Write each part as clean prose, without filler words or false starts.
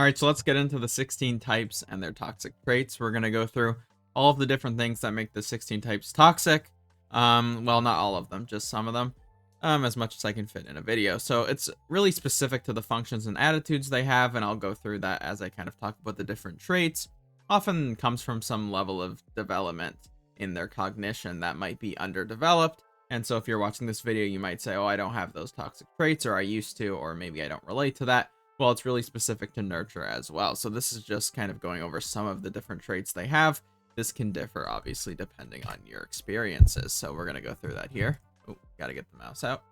All right, so let's get into the 16 types and their toxic traits. We're going to go through all of the different things that make the 16 types toxic. Well, not all of them, just some of them, as much as I can fit in a video. So it's really specific to the functions and attitudes they have, and I'll go through that as I kind of talk about the different traits. Often comes from some level of development in their cognition that might be underdeveloped. And so if you're watching this video, you might say, oh, I don't have those toxic traits, or I used to, or maybe I don't relate to that. Well, it's really specific to nurture as well. So this is just kind of going over some of the different traits they have. This can differ, obviously, depending on your experiences. So we're going to go through that here. Oh, got to get the mouse out.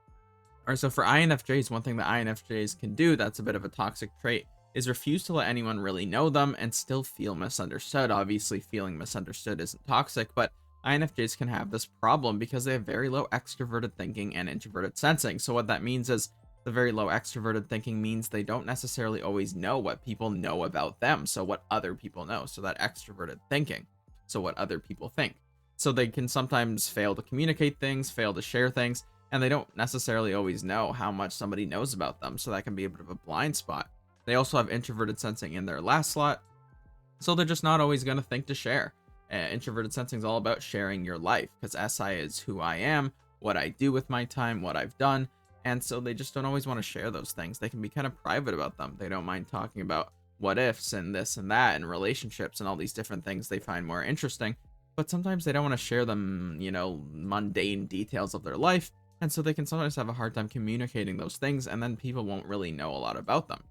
All right, so for INFJs, one thing that INFJs can do that's a bit of a toxic trait is refuse to let anyone really know them and still feel misunderstood. Obviously, feeling misunderstood isn't toxic, but INFJs can have this problem because they have very low extroverted thinking and introverted sensing. So what that means is the very low extroverted thinking means they don't necessarily always know what people know about them. So what other people know. So that extroverted thinking. So what other people think. So they can sometimes fail to communicate things, fail to share things, and they don't necessarily always know how much somebody knows about them. So that can be a bit of a blind spot. They also have introverted sensing in their last slot. So they're just not always going to think to share. Introverted sensing is all about sharing your life, because SI is who I am, what I do with my time, what I've done. And so they just don't always want to share those things. They can be kind of private about them. They don't mind talking about what ifs and this and that and relationships and all these different things they find more interesting. But sometimes they don't want to share them, mundane details of their life. And so they can sometimes have a hard time communicating those things, and then people won't really know a lot about them.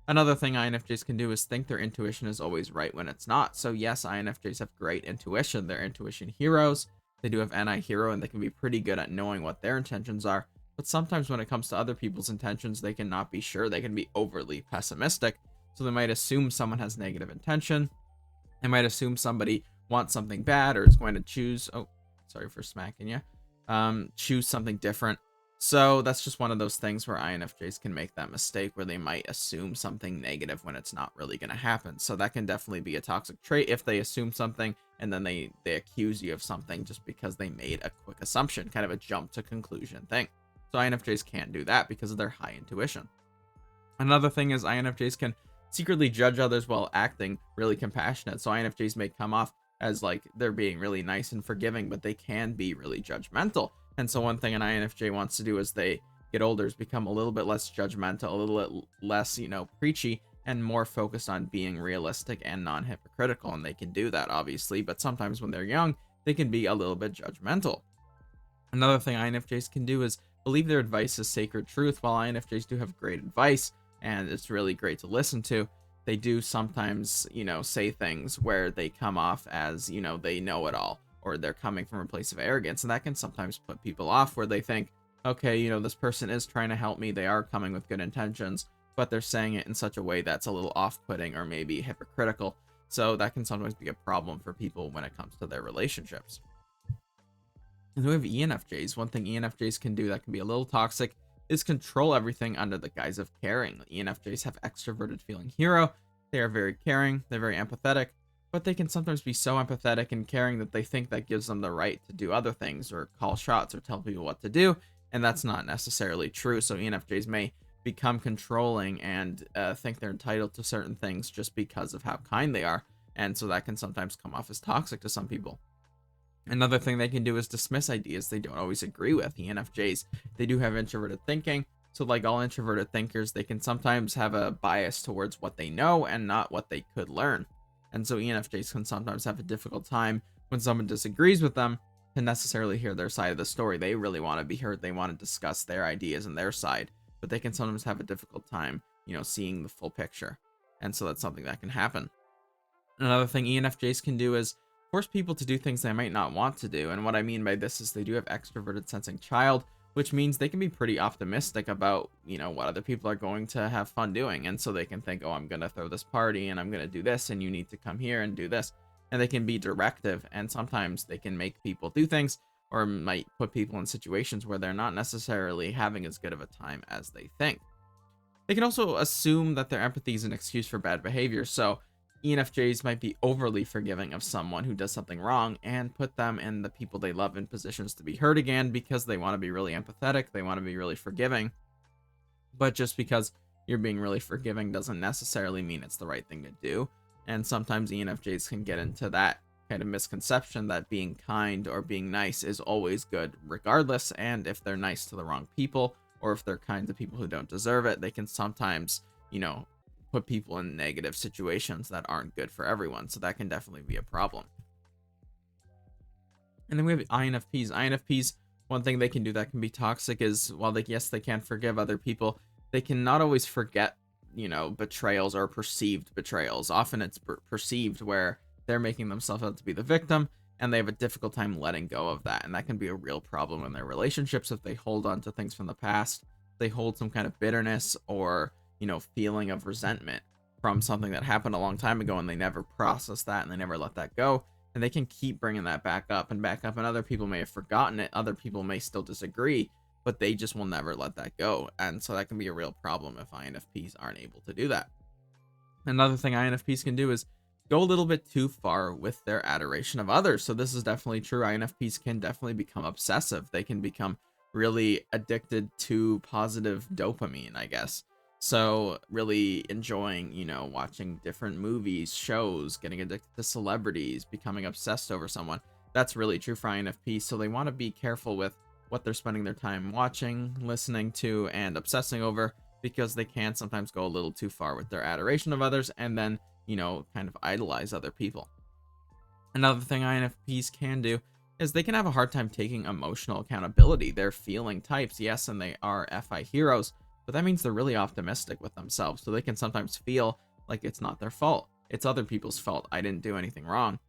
Another thing INFJs can do is think their intuition is always right when it's not. So yes, INFJs have great intuition. They're intuition heroes. They do have NI hero, and they can be pretty good at knowing what their intentions are. But sometimes when it comes to other people's intentions, they can not be sure. They can be overly pessimistic. So they might assume someone has negative intention. They might assume somebody wants something bad or is going to choose. Oh, sorry for smacking you. Choose something different. So that's just one of those things where INFJs can make that mistake where they might assume something negative when it's not really going to happen. So that can definitely be a toxic trait if they assume something and then they accuse you of something just because they made a quick assumption, kind of a jump to conclusion thing. So INFJs can't do that because of their high intuition. Another thing is INFJs can secretly judge others while acting really compassionate. So INFJs may come off as like they're being really nice and forgiving, but they can be really judgmental. And so one thing an INFJ wants to do as they get older is become a little bit less judgmental, a little bit less, preachy, and more focused on being realistic and non-hypocritical. And they can do that, obviously, but sometimes when they're young, they can be a little bit judgmental. Another thing INFJs can do is believe their advice is sacred truth. While INFJs do have great advice, and it's really great to listen to, they do sometimes, say things where they come off as, they know it all, or they're coming from a place of arrogance. And that can sometimes put people off where they think, okay, this person is trying to help me. They are coming with good intentions, but they're saying it in such a way that's a little off-putting or maybe hypocritical. So that can sometimes be a problem for people when it comes to their relationships. And we have ENFJs. One thing ENFJs can do that can be a little toxic is control everything under the guise of caring. ENFJs have extroverted feeling hero. They are very caring. They're very empathetic, but they can sometimes be so empathetic and caring that they think that gives them the right to do other things or call shots or tell people what to do. And that's not necessarily true. So ENFJs may become controlling and think they're entitled to certain things just because of how kind they are. And so that can sometimes come off as toxic to some people. Another thing they can do is dismiss ideas they don't always agree with. ENFJs, they do have introverted thinking. So like all introverted thinkers, they can sometimes have a bias towards what they know and not what they could learn. And so ENFJs can sometimes have a difficult time when someone disagrees with them to necessarily hear their side of the story. They really want to be heard. They want to discuss their ideas and their side, but they can sometimes have a difficult time, seeing the full picture. And so that's something that can happen. Another thing ENFJs can do is force people to do things they might not want to do. And what I mean by this is they do have extroverted sensing child, which means they can be pretty optimistic about, what other people are going to have fun doing. And so they can think, oh, I'm going to throw this party and I'm going to do this and you need to come here and do this. And they can be directive, and sometimes they can make people do things or might put people in situations where they're not necessarily having as good of a time as they think. They can also assume that their empathy is an excuse for bad behavior. So ENFJs might be overly forgiving of someone who does something wrong and put them and the people they love in positions to be hurt again because they want to be really empathetic. They want to be really forgiving. But just because, you're being really forgiving doesn't necessarily mean it's the right thing to do. And sometimes ENFJs can get into that kind of misconception that being kind or being nice is always good regardless, and if they're nice to the wrong people, or if they're kind to people who don't deserve it, they can sometimes, put people in negative situations that aren't good for everyone. So that can definitely be a problem. And then we have INFPs. INFPs, one thing they can do that can be toxic is, while they can forgive other people, they can not always forget, betrayals or perceived betrayals. Often it's perceived, where they're making themselves out to be the victim, and they have a difficult time letting go of that. And that can be a real problem in their relationships if they hold on to things from the past. They hold some kind of bitterness or, feeling of resentment from something that happened a long time ago, and they never process that and they never let that go. And they can keep bringing that back up, and other people may have forgotten it. Other people may still disagree, but they just will never let that go. And so that can be a real problem if INFPs aren't able to do that. Another thing INFPs can do is go a little bit too far with their adoration of others. So this is definitely true. INFPs can definitely become obsessive. They can become really addicted to positive dopamine, I guess. So really enjoying, watching different movies, shows, getting addicted to celebrities, becoming obsessed over someone. That's really true for INFPs. So they want to be careful with what they're spending their time watching, listening to, and obsessing over, because they can sometimes go a little too far with their adoration of others, and then, kind of idolize other people. Another thing INFPs can do is they can have a hard time taking emotional accountability. They're feeling types, yes, and they are FI heroes, but that means they're really optimistic with themselves. So they can sometimes feel like it's not their fault. It's other people's fault. I didn't do anything wrong.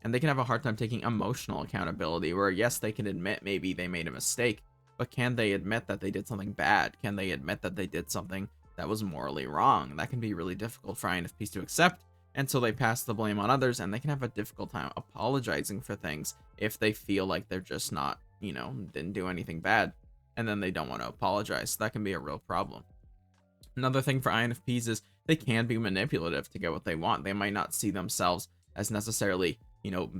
And they can have a hard time taking emotional accountability, where yes, they can admit maybe they made a mistake, but can they admit that they did something bad? Can they admit that they did something that was morally wrong? That can be really difficult for INFPs to accept. And so they pass the blame on others, and they can have a difficult time apologizing for things if they feel like they're just not, didn't do anything bad, and then they don't want to apologize. So that can be a real problem. Another thing for INFPs is they can be manipulative to get what they want. They might not see themselves as necessarily,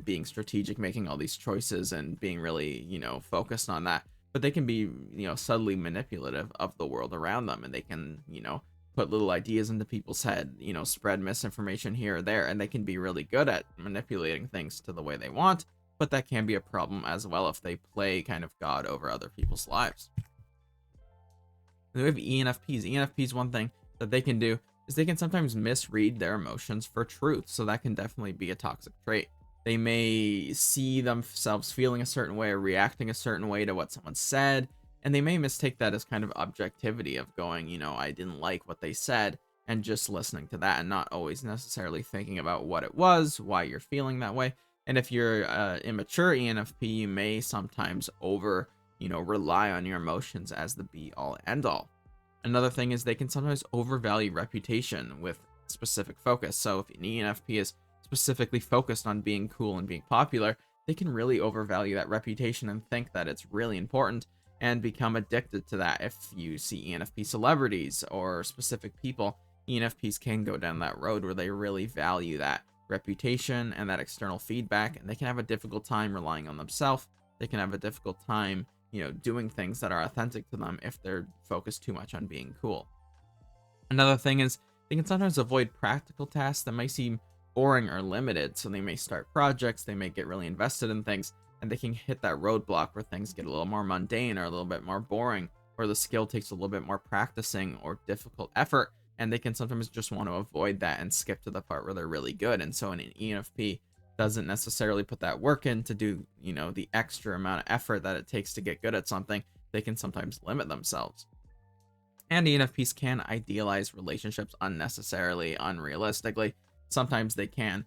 being strategic, making all these choices and being really, focused on that. But they can be, subtly manipulative of the world around them, and they can, put little ideas into people's head, spread misinformation here or there, and they can be really good at manipulating things to the way they want. But that can be a problem as well if they play kind of God over other people's lives. Then we have ENFPs. ENFPs, one thing that they can do is they can sometimes misread their emotions for truth. So that can definitely be a toxic trait. They may see themselves feeling a certain way or reacting a certain way to what someone said, and they may mistake that as kind of objectivity of going, I didn't like what they said, and just listening to that and not always necessarily thinking about what it was, why you're feeling that way. And if you're immature ENFP, you may sometimes rely on your emotions as the be all end all. Another thing is they can sometimes overvalue reputation with specific focus. So if an ENFP is specifically focused on being cool and being popular, they can really overvalue that reputation and think that it's really important and become addicted to that. If you see ENFP celebrities or specific people, ENFPs can go down that road where they really value that reputation and that external feedback, and they can have a difficult time relying on themselves. They can have a difficult time, doing things that are authentic to them if they're focused too much on being cool. Another thing is they can sometimes avoid practical tasks that might seem boring or limited. So they may start projects, they may get really invested in things, and they can hit that roadblock where things get a little more mundane or a little bit more boring, or the skill takes a little bit more practicing or difficult effort, and they can sometimes just want to avoid that and skip to the part where they're really good. And so an ENFP doesn't necessarily put that work in to do, the extra amount of effort that it takes to get good at something. They can sometimes limit themselves. And ENFPs can idealize relationships unnecessarily, unrealistically. Sometimes they can,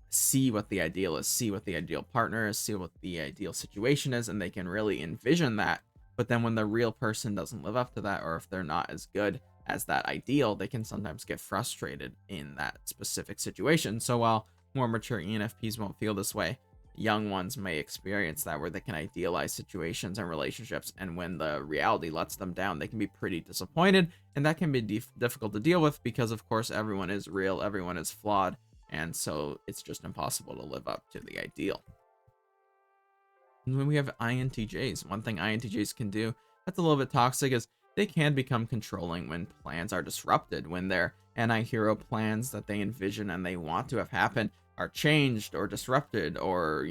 see what the ideal is, see what the ideal partner is, see what the ideal situation is, and they can really envision that. But then when the real person doesn't live up to that, or if they're not as good as that ideal, they can sometimes get frustrated in that specific situation. So while more mature ENFPs won't feel this way, young ones may experience that, where they can idealize situations and relationships, and when the reality lets them down, they can be pretty disappointed, and that can be difficult to deal with because, of course, everyone is real, everyone is flawed, and so it's just impossible to live up to the ideal. And when we have INTJs, one thing INTJs can do that's a little bit toxic is they can become controlling when plans are disrupted, when their anti-hero plans that they envision and they want to have happen are changed or disrupted, or,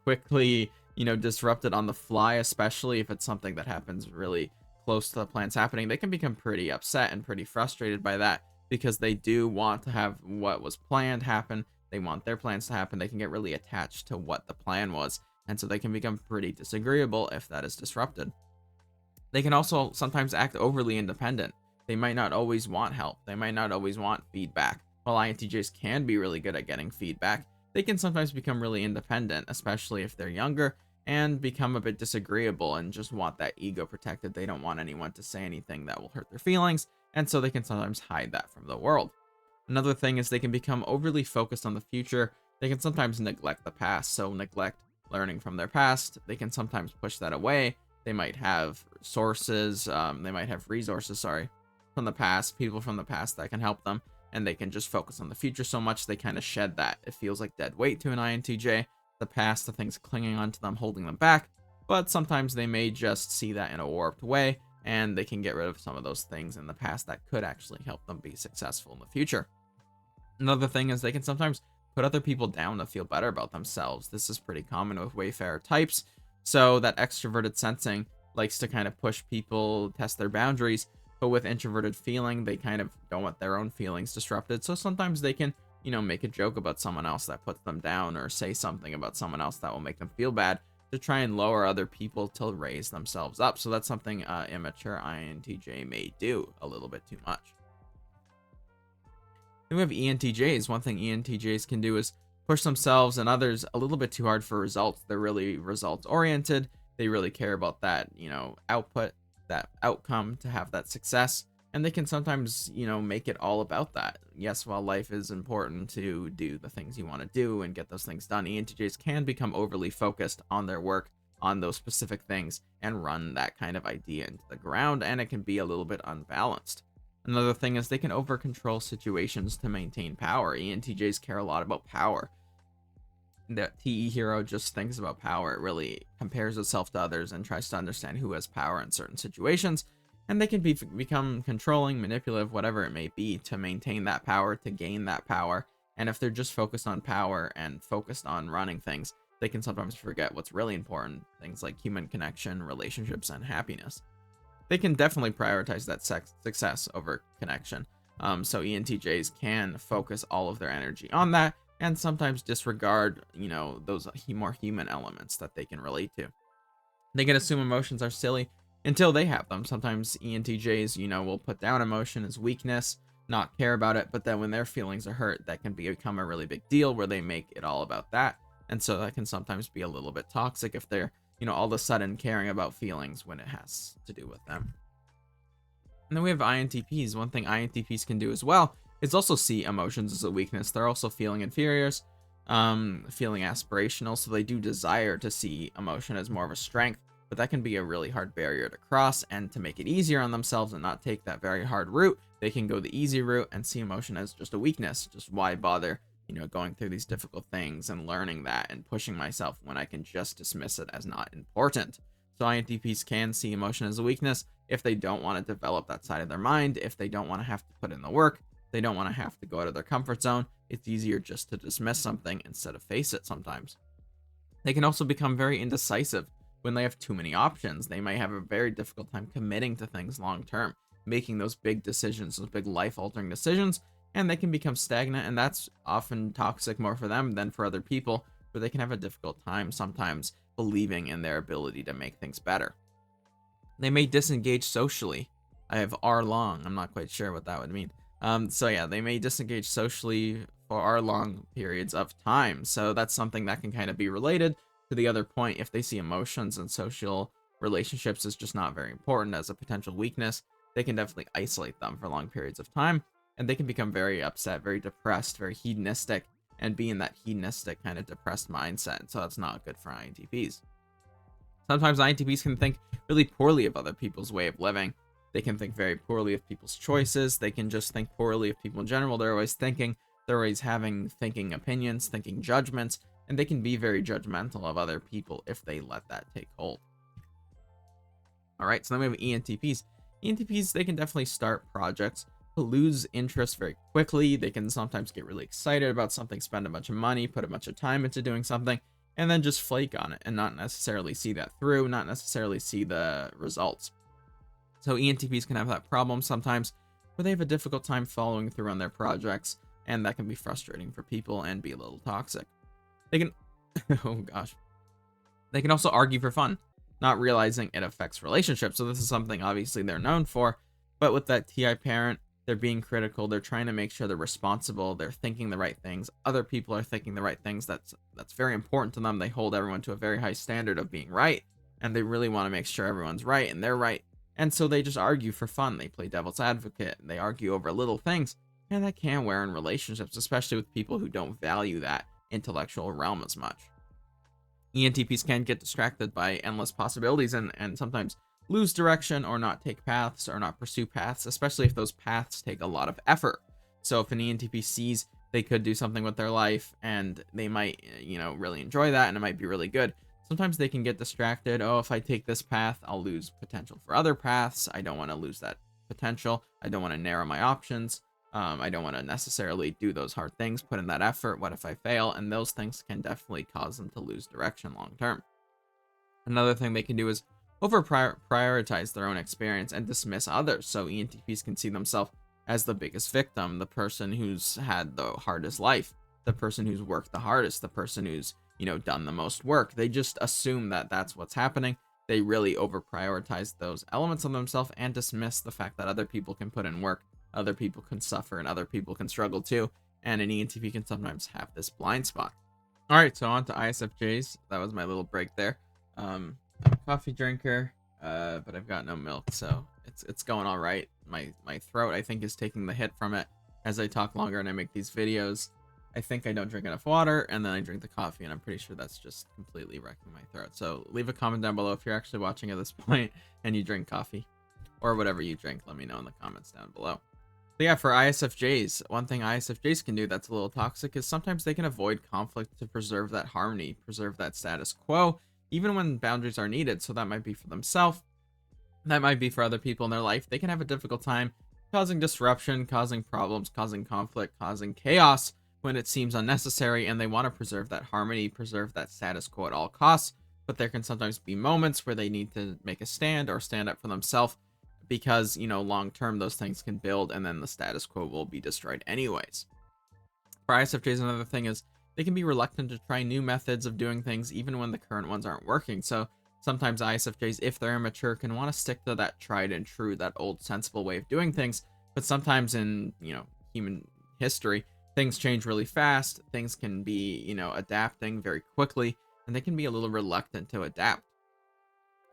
quickly, disrupted on the fly, especially if it's something that happens really close to the plans happening. They can become pretty upset and pretty frustrated by that because they do want to have what was planned happen. They want their plans to happen. They can get really attached to what the plan was, and so they can become pretty disagreeable if that is disrupted. They can also sometimes act overly independent. They might not always want help. They might not always want feedback. While INTJs can be really good at getting feedback, they can sometimes become really independent, especially if they're younger, and become a bit disagreeable and just want that ego protected. They don't want anyone to say anything that will hurt their feelings, and so they can sometimes hide that from the world. Another thing is they can become overly focused on the future. They can sometimes neglect the past, so neglect learning from their past. They can sometimes push that away. They might have resources, from the past, people from the past that can help them, and they can just focus on the future so much they kind of shed that. It feels like dead weight to an INTJ, the past, the things clinging onto them, holding them back, but sometimes they may just see that in a warped way, and they can get rid of some of those things in the past that could actually help them be successful in the future. Another thing is they can sometimes put other people down to feel better about themselves. This is pretty common with Wayfarer types. So that extroverted sensing likes to kind of push people, test their boundaries, but with introverted feeling, they kind of don't want their own feelings disrupted. So sometimes they can, make a joke about someone else that puts them down, or say something about someone else that will make them feel bad, to try and lower other people to raise themselves up. So that's something immature INTJ may do a little bit too much. Then we have ENTJs. One thing ENTJs can do is push themselves and others a little bit too hard for results. They're really results oriented. They really care about that, output, that outcome to have that success. And they can sometimes, make it all about that. Yes, while life is important to do the things you want to do and get those things done, ENTJs can become overly focused on their work, on those specific things, and run that kind of idea into the ground, and it can be a little bit unbalanced. Another thing is they can over control situations to maintain power. ENTJs care a lot about power. The TE hero just thinks about power. It really compares itself to others and tries to understand who has power in certain situations. And they can become controlling, manipulative, whatever it may be, to maintain that power, to gain that power. And if they're just focused on power and focused on running things, they can sometimes forget what's really important, things like human connection, relationships, and happiness. They can definitely prioritize that success over connection. So ENTJs can focus all of their energy on that, and sometimes disregard, those more human elements that they can relate to. They can assume emotions are silly until they have them. Sometimes ENTJs, will put down emotion as weakness, not care about it, but then when their feelings are hurt, that can become a really big deal where they make it all about that. And so that can sometimes be a little bit toxic if they're, all of a sudden caring about feelings when it has to do with them. And then we have INTPs. One thing INTPs can do as well is also see emotions as a weakness. They're also feeling inferiors, feeling aspirational, so they do desire to see emotion as more of a strength, but that can be a really hard barrier to cross. And to make it easier on themselves and not take that very hard route, they can go the easy route and see emotion as just a weakness. Just why bother, going through these difficult things and learning that and pushing myself when I can just dismiss it as not important. So INTPs can see emotion as a weakness if they don't want to develop that side of their mind, if they don't want to have to put in the work, they don't want to have to go out of their comfort zone. It's easier just to dismiss something instead of face it sometimes. They can also become very indecisive when they have too many options. They might have a very difficult time committing to things long term, making those big decisions, those big life altering decisions, and they can become stagnant, and that's often toxic more for them than for other people, where they can have a difficult time sometimes believing in their ability to make things better. They may disengage socially. I have R long. I'm not quite sure what that would mean. So yeah, they may disengage socially for R long periods of time. So that's something that can kind of be related to the other point. If they see emotions and social relationships as just not very important, as a potential weakness, they can definitely isolate them for long periods of time. And they can become very upset, very depressed, very hedonistic, and be in that hedonistic kind of depressed mindset. So that's not good for INTPs. Sometimes INTPs can think really poorly of other people's way of living. They can think very poorly of people's choices. They can just think poorly of people in general. They're always thinking, they're always having thinking opinions, thinking judgments, and they can be very judgmental of other people if they let that take hold. All right, so then we have ENTPs. ENTPs, they can definitely start projects, but lose interest very quickly. They can sometimes get really excited about something, spend a bunch of money, put a bunch of time into doing something, and then just flake on it and not necessarily see that through, not necessarily see the results. So ENTPs can have that problem sometimes where they have a difficult time following through on their projects, and that can be frustrating for people and be a little toxic. They can, oh gosh, they can also argue for fun, not realizing it affects relationships. So this is something obviously they're known for, but with that TI parent, they're being critical. They're trying to make sure they're responsible. They're thinking the right things. Other people are thinking the right things. That's very important to them. They hold everyone to a very high standard of being right, and they really want to make sure everyone's right and they're right. And so they just argue for fun. They play devil's advocate and they argue over little things, and that can wear in relationships, especially with people who don't value that intellectual realm as much. ENTPs can get distracted by endless possibilities and sometimes lose direction or not take paths or not pursue paths, especially if those paths take a lot of effort. So if an ENTP sees they could do something with their life and they might, really enjoy that and it might be really good, sometimes they can get distracted. Oh, if I take this path, I'll lose potential for other paths. I don't want to lose that potential. I don't want to narrow my options. I don't want to necessarily do those hard things, put in that effort. What if I fail? And those things can definitely cause them to lose direction long term. Another thing they can do is prioritize their own experience and dismiss others. So ENTPs can see themselves as the biggest victim, the person who's had the hardest life, the person who's worked the hardest, the person who's, done the most work. They just assume that that's what's happening. They really over prioritize those elements of themselves and dismiss the fact that other people can put in work, other people can suffer, and other people can struggle too. And an ENTP can sometimes have this blind spot. All right, so on to ISFJs. That was my little break there. I'm a coffee drinker, but I've got no milk, so it's going all right. My throat, I think, is taking the hit from it as I talk longer and I make these videos. I think I don't drink enough water, and then I drink the coffee, and I'm pretty sure that's just completely wrecking my throat. So leave a comment down below if you're actually watching at this point and you drink coffee or whatever you drink. Let me know in the comments down below. But yeah, for ISFJs, one thing ISFJs can do that's a little toxic is sometimes they can avoid conflict to preserve that harmony, preserve that status quo, even when boundaries are needed. So that might be for themselves, that might be for other people in their life. They can have a difficult time causing disruption, causing problems, causing conflict, causing chaos when it seems unnecessary, and they want to preserve that harmony, preserve that status quo at all costs. But there can sometimes be moments where they need to make a stand or stand up for themselves, because long term those things can build and then the status quo will be destroyed anyways. For ISFJs, another thing is they can be reluctant to try new methods of doing things even when the current ones aren't working. So sometimes ISFJs, if they're immature, can want to stick to that tried and true, that old sensible way of doing things. But sometimes in human history, things change really fast. Things can be adapting very quickly, and they can be a little reluctant to adapt.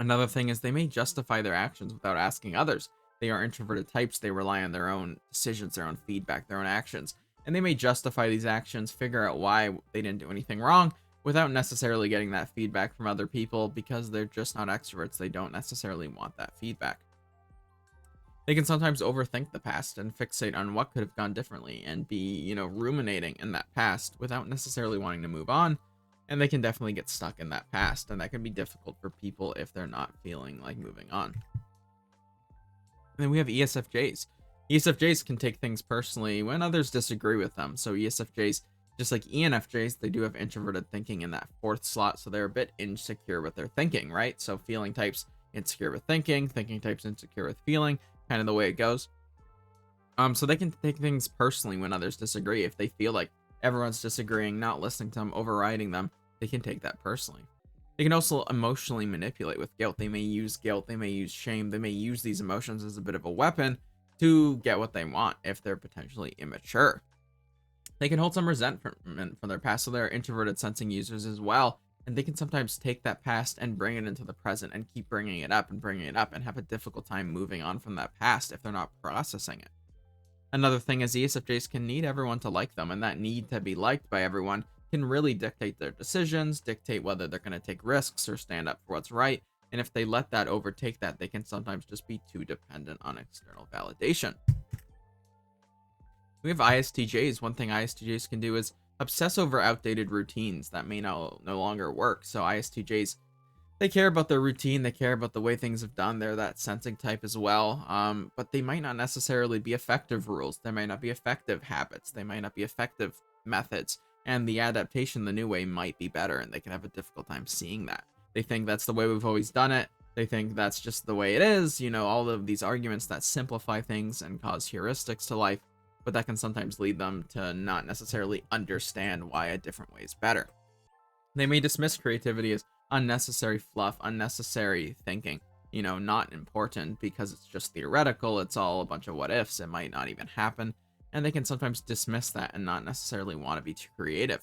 Another thing is they may justify their actions without asking others. They are introverted types. They rely on their own decisions, their own feedback, their own actions. And they may justify these actions, figure out why they didn't do anything wrong without necessarily getting that feedback from other people, because they're just not extroverts. They don't necessarily want that feedback. They can sometimes overthink the past and fixate on what could have gone differently and be, ruminating in that past without necessarily wanting to move on. And they can definitely get stuck in that past, and that can be difficult for people if they're not feeling like moving on. And then we have ESFJs. ESFJs can take things personally when others disagree with them. So ESFJs, just like ENFJs, they do have introverted thinking in that fourth slot, so they're a bit insecure with their thinking, right? So feeling types insecure with thinking types insecure with feeling, kind of the way it goes. So they can take things personally when others disagree. If they feel like everyone's disagreeing, not listening to them, overriding them, they can take that personally. They can also emotionally manipulate with guilt. They may use guilt, they may use shame, they may use these emotions as a bit of a weapon to get what they want if they're potentially immature. They can hold some resentment from their past, so they're introverted sensing users as well, and they can sometimes take that past and bring it into the present and keep bringing it up and have a difficult time moving on from that past if they're not processing it. Another thing is ESFJs can need everyone to like them, and that need to be liked by everyone can really dictate their decisions, dictate whether they're going to take risks or stand up for what's right. And if they let that overtake that, they can sometimes just be too dependent on external validation. We have ISTJs. One thing ISTJs can do is obsess over outdated routines that may no longer work. So ISTJs, They care about their routine. They care about the way things have done. They're that sensing type as well. But they might not necessarily be effective rules. They might not be effective habits. They might not be effective methods. And the adaptation the new way might be better. And they can have a difficult time seeing that. They think that's the way we've always done it. They think that's just the way it is. You know, all of these arguments that simplify things and cause heuristics to life. But that can sometimes lead them to not necessarily understand why a different way is better. They may dismiss creativity as unnecessary fluff, unnecessary thinking, you know, not important because it's just theoretical. It's all a bunch of what ifs. It might not even happen. And they can sometimes dismiss that and not necessarily want to be too creative.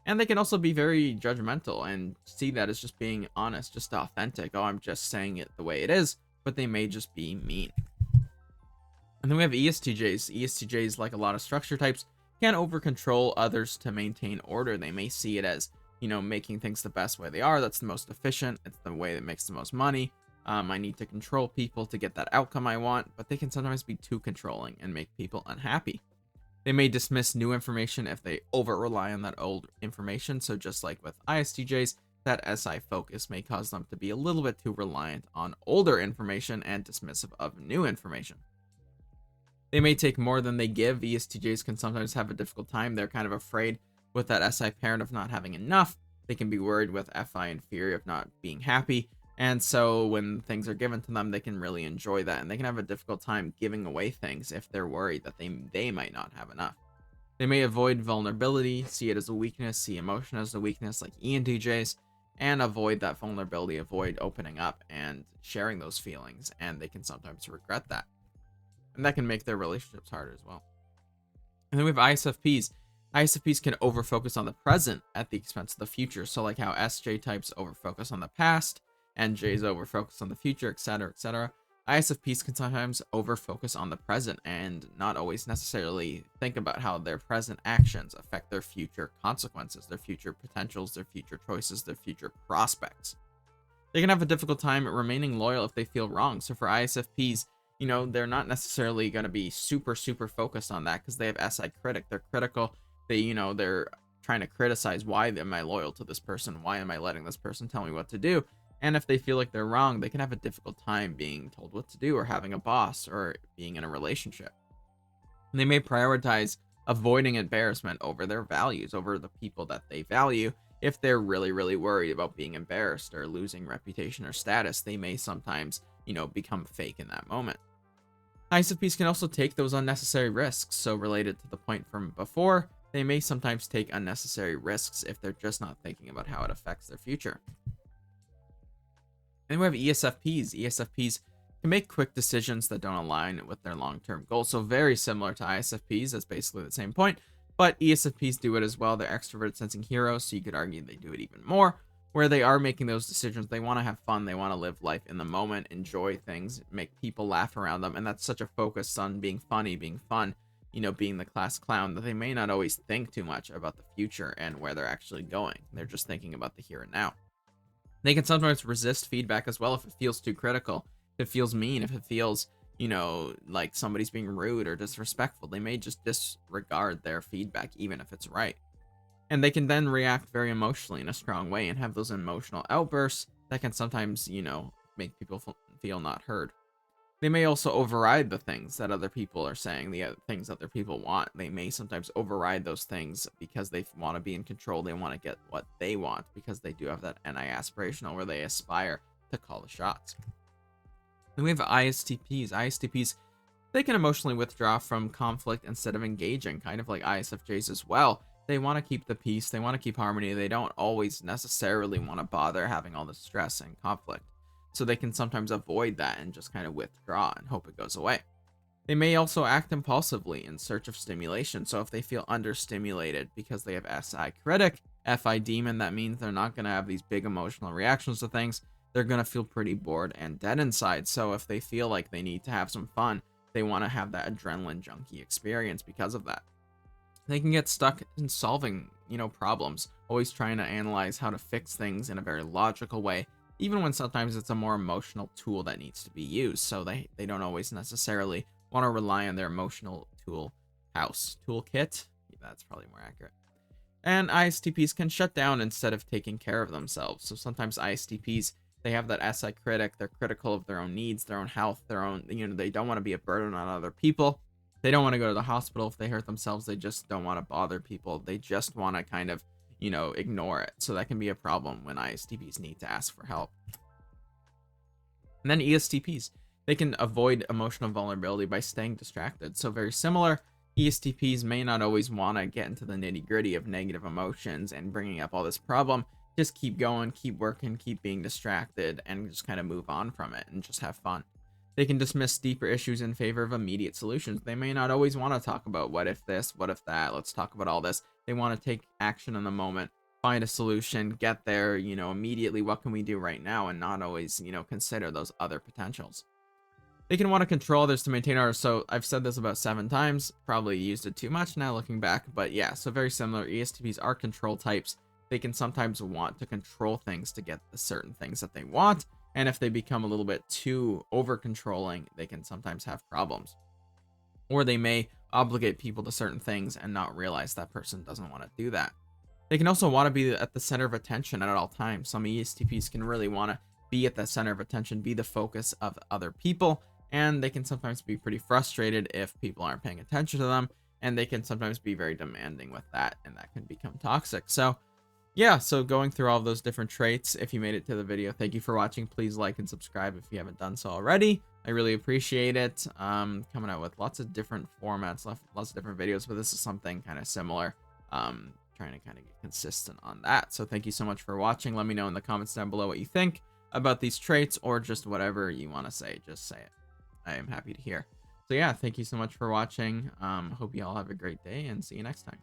And they can also be very judgmental and see that as just being honest, just authentic. Oh, I'm just saying it the way it is, but they may just be mean. And then we have ESTJs. ESTJs, like a lot of structure types, can over control others to maintain order. They may see it as, you know, making things the best way they are. That's the most efficient. It's the way that makes the most money. I need to control people to get that outcome I want, but they can sometimes be too controlling and make people unhappy. They may dismiss new information if they over rely on that old information. So just like with ISTJs, that SI focus may cause them to be a little bit too reliant on older information and dismissive of new information. They may take more than they give. ESTJs can sometimes have a difficult time. They're kind of afraid with that SI parent of not having enough. They can be worried with FI inferior of not being happy. And so when things are given to them, they can really enjoy that. And they can have a difficult time giving away things if they're worried that they might not have enough. They may avoid vulnerability, see it as a weakness, see emotion as a weakness like ENTJs, and avoid that vulnerability, avoid opening up and sharing those feelings. And they can sometimes regret that. And that can make their relationships harder as well. And then we have ISFPs. ISFPs can overfocus on the present at the expense of the future. So like how SJ types overfocus on the past, NJs overfocus on the future, etc., etc. ISFPs can sometimes overfocus on the present and not always necessarily think about how their present actions affect their future consequences, their future potentials, their future choices, their future prospects. They can have a difficult time remaining loyal if they feel wrong. So for ISFPs, you know, they're not necessarily going to be super focused on that because they have SI critic. They're critical. They're trying to criticize, why am I loyal to this person? Why am I letting this person tell me what to do? And if they feel like they're wrong, they can have a difficult time being told what to do or having a boss or being in a relationship. And they may prioritize avoiding embarrassment over their values, over the people that they value. If they're really worried about being embarrassed or losing reputation or status, they may sometimes, become fake in that moment. ISFPs can also take those unnecessary risks. So related to the point from before, they may sometimes take unnecessary risks if they're just not thinking about how it affects their future. And we have ESFPs. ESFPs can make quick decisions that don't align with their long-term goals. So very similar to ISFPs, that's basically the same point. But ESFPs do it as well. They're extroverted sensing heroes, so you could argue they do it even more, where they are making those decisions. They want to have fun. They want to live life in the moment, enjoy things, make people laugh around them. And that's such a focus on being funny, being fun, being the class clown, that they may not always think too much about the future and where they're actually going. They're just thinking about the here and now. They can sometimes resist feedback as well if it feels too critical, if it feels mean, if it feels, like somebody's being rude or disrespectful. They may just disregard their feedback, even if it's right. And they can then react very emotionally in a strong way and have those emotional outbursts that can sometimes, make people feel not heard. They may also override the things that other people are saying, the things other people want. They may sometimes override those things because they want to be in control. They want to get what they want because they do have that NI aspirational where they aspire to call the shots. Then we have ISTPs. ISTPs, they can emotionally withdraw from conflict instead of engaging, kind of like ISFJs as well. They want to keep the peace. They want to keep harmony. They don't always necessarily want to bother having all the stress and conflict. So they can sometimes avoid that and just kind of withdraw and hope it goes away. They may also act impulsively in search of stimulation. So if they feel understimulated because they have SI critic, FI demon, that means they're not going to have these big emotional reactions to things. They're going to feel pretty bored and dead inside. So if they feel like they need to have some fun, they want to have that adrenaline junkie experience because of that. They can get stuck in solving, problems, always trying to analyze how to fix things in a very logical way, even when sometimes it's a more emotional tool that needs to be used. So they don't always necessarily want to rely on their emotional toolkit. That's probably more accurate. And ISTPs can shut down instead of taking care of themselves. So sometimes ISTPs, they have that SI critic. They're critical of their own needs, their own health, their own, they don't want to be a burden on other people. They don't want to go to the hospital if they hurt themselves. They just don't want to bother people. They just want to kind of, ignore it. So that can be a problem when ISTPs need to ask for help. And then ESTPs, they can avoid emotional vulnerability by staying distracted. So very similar, ESTPs may not always want to get into the nitty gritty of negative emotions and bringing up all this problem. Just keep going, keep working, keep being distracted, and just kind of move on from it and just have fun. They can dismiss deeper issues in favor of immediate solutions. They may not always want to talk about what if this, what if that, let's talk about all this. They want to take action in the moment, find a solution, get there, immediately, what can we do right now, and not always, consider those other potentials. They can want to control others to maintain order. So I've said this about 7 times, probably used it too much now looking back, but yeah, so very similar. ESTPs are control types. They can sometimes want to control things to get the certain things that they want. And if they become a little bit too over controlling, they can sometimes have problems. Or they may obligate people to certain things and not realize that person doesn't want to do that. They can also want to be at the center of attention at all times. Some ESTPs can really want to be at the center of attention, be the focus of other people, and they can sometimes be pretty frustrated if people aren't paying attention to them, and they can sometimes be very demanding with that, and that can become toxic. So yeah, so going through all of those different traits, if you made it to the video, thank you for watching. Please like and subscribe if you haven't done so already. I really appreciate it. Coming out with lots of different formats, lots of different videos, but this is something kind of similar. Trying to kind of get consistent on that. So thank you so much for watching. Let me know in the comments down below what you think about these traits, or just whatever you want to say. Just say it. I am happy to hear. So yeah, thank you so much for watching. Hope you all have a great day, and see you next time.